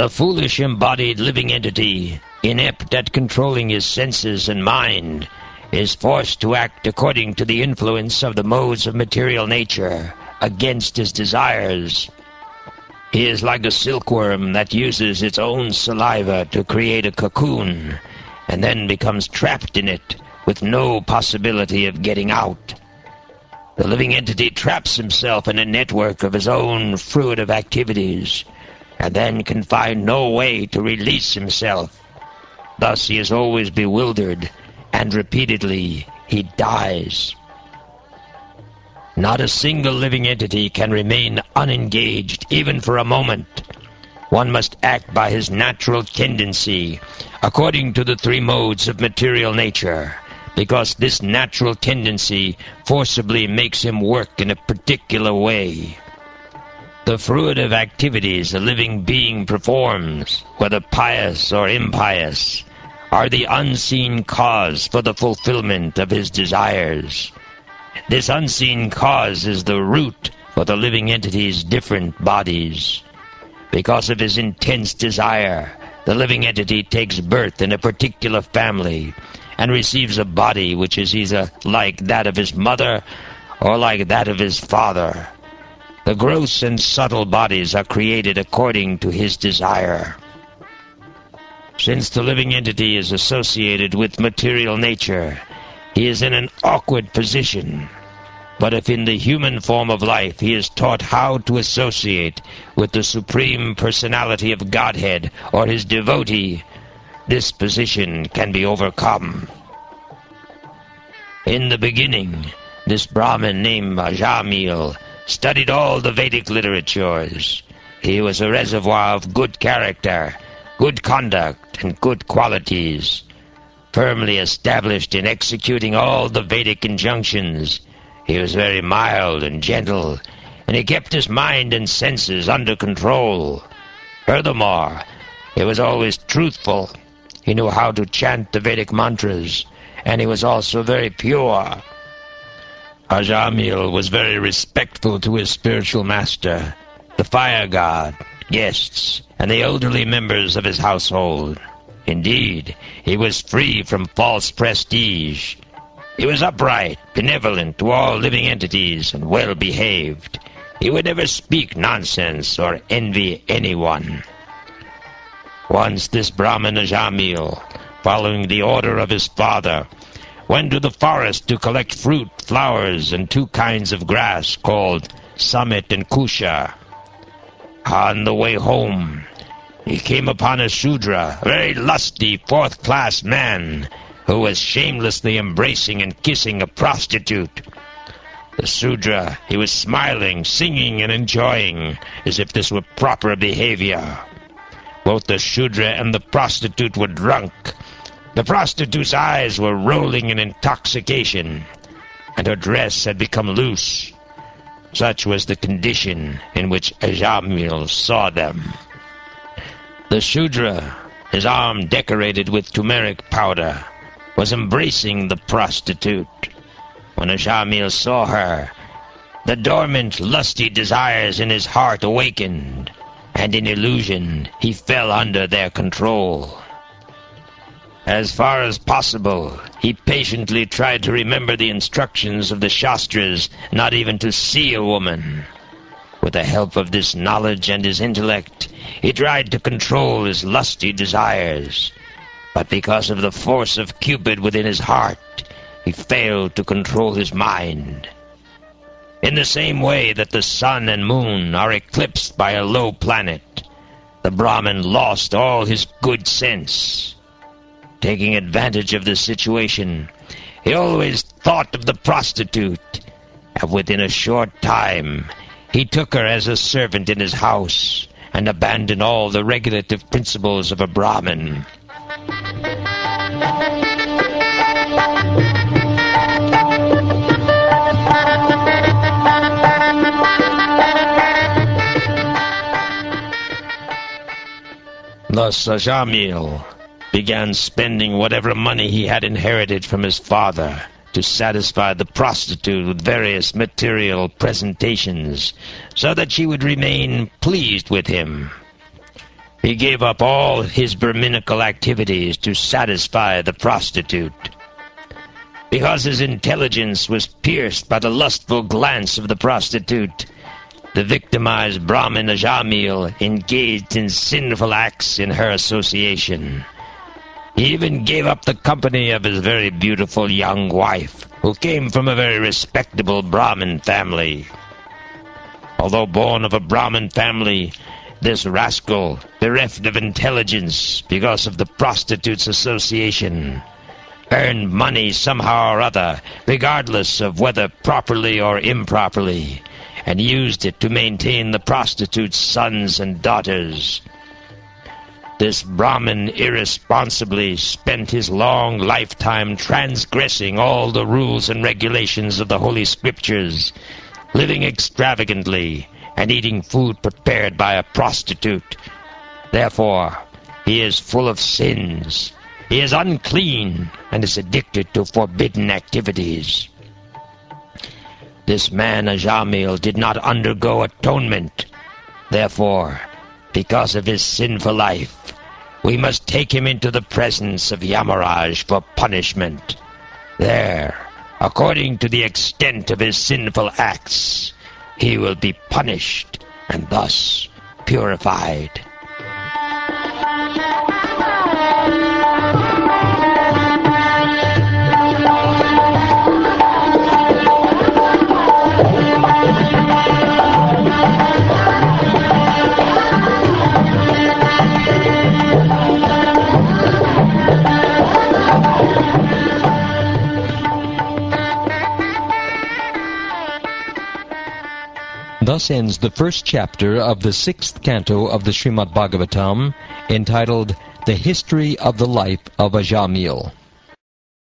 The foolish embodied living entity, inept at controlling his senses and mind, is forced to act according to the influence of the modes of material nature, against his desires. He is like a silkworm that uses its own saliva to create a cocoon, and then becomes trapped in it, with no possibility of getting out. The living entity traps himself in a network of his own fruitive activities, and then can find no way to release himself. Thus he is always bewildered, and repeatedly he dies. Not a single living entity can remain unengaged, even for a moment. One must act by his natural tendency, according to the three modes of material nature, because this natural tendency forcibly makes him work in a particular way. The fruitive activities a living being performs, whether pious or impious, are the unseen cause for the fulfillment of his desires. This unseen cause is the root for the living entity's different bodies. Because of his intense desire, the living entity takes birth in a particular family and receives a body which is either like that of his mother or like that of his father. The gross and subtle bodies are created according to his desire. Since the living entity is associated with material nature, he is in an awkward position. But if in the human form of life he is taught how to associate with the Supreme Personality of Godhead or his devotee, this position can be overcome. In the beginning, this Brahmin named Ajamil studied all the Vedic literatures. He was a reservoir of good character, good conduct, and good qualities, firmly established in executing all the Vedic injunctions. He was very mild and gentle, and he kept his mind and senses under control. Furthermore, he was always truthful. He knew how to chant the Vedic mantras, and he was also very pure. Ajamil was very respectful to his spiritual master, the fire god, guests, and the elderly members of his household. Indeed, he was free from false prestige. He was upright, benevolent to all living entities, and well-behaved. He would never speak nonsense or envy anyone. Once this Brahmin Ajamil, following the order of his father, went to the forest to collect fruit, flowers, and two kinds of grass called summit and kusha. On the way home, he came upon a Shudra, a very lusty, fourth-class man, who was shamelessly embracing and kissing a prostitute. The Shudra, he was smiling, singing, and enjoying, as if this were proper behavior. Both the Shudra and the prostitute were drunk. The prostitute's eyes were rolling in intoxication, and her dress had become loose. Such was the condition in which Ajamil saw them. The Shudra, his arm decorated with turmeric powder, was embracing the prostitute. When Ajamil saw her, the dormant, lusty desires in his heart awakened, and in illusion he fell under their control. As far as possible, he patiently tried to remember the instructions of the Shastras, not even to see a woman. With the help of this knowledge and his intellect, he tried to control his lusty desires. But because of the force of Cupid within his heart, he failed to control his mind. In the same way that the sun and moon are eclipsed by a low planet, the Brahmin lost all his good sense. Taking advantage of the situation, he always thought of the prostitute, and within a short time he took her as a servant in his house and abandoned all the regulative principles of a Brahmin. Thus Ajamil began spending whatever money he had inherited from his father to satisfy the prostitute with various material presentations, so that she would remain pleased with him. He gave up all his Brahminical activities to satisfy the prostitute. Because his intelligence was pierced by the lustful glance of the prostitute, the victimized Brahmin Ajamil engaged in sinful acts in her association. He even gave up the company of his very beautiful young wife, who came from a very respectable Brahmin family. Although born of a Brahmin family, this rascal, bereft of intelligence because of the prostitute's association, earned money somehow or other, regardless of whether properly or improperly, and used it to maintain the prostitute's sons and daughters. This Brahmin irresponsibly spent his long lifetime transgressing all the rules and regulations of the Holy Scriptures, living extravagantly and eating food prepared by a prostitute. Therefore, he is full of sins. He is unclean and is addicted to forbidden activities. This man Ajamil did not undergo atonement. Therefore, because of his sinful life, we must take him into the presence of Yamaraj for punishment. There, according to the extent of his sinful acts, he will be punished and thus purified. Thus ends the first chapter of the 6th canto of the Shrimad Bhagavatam, entitled The History of the Life of Ajamil.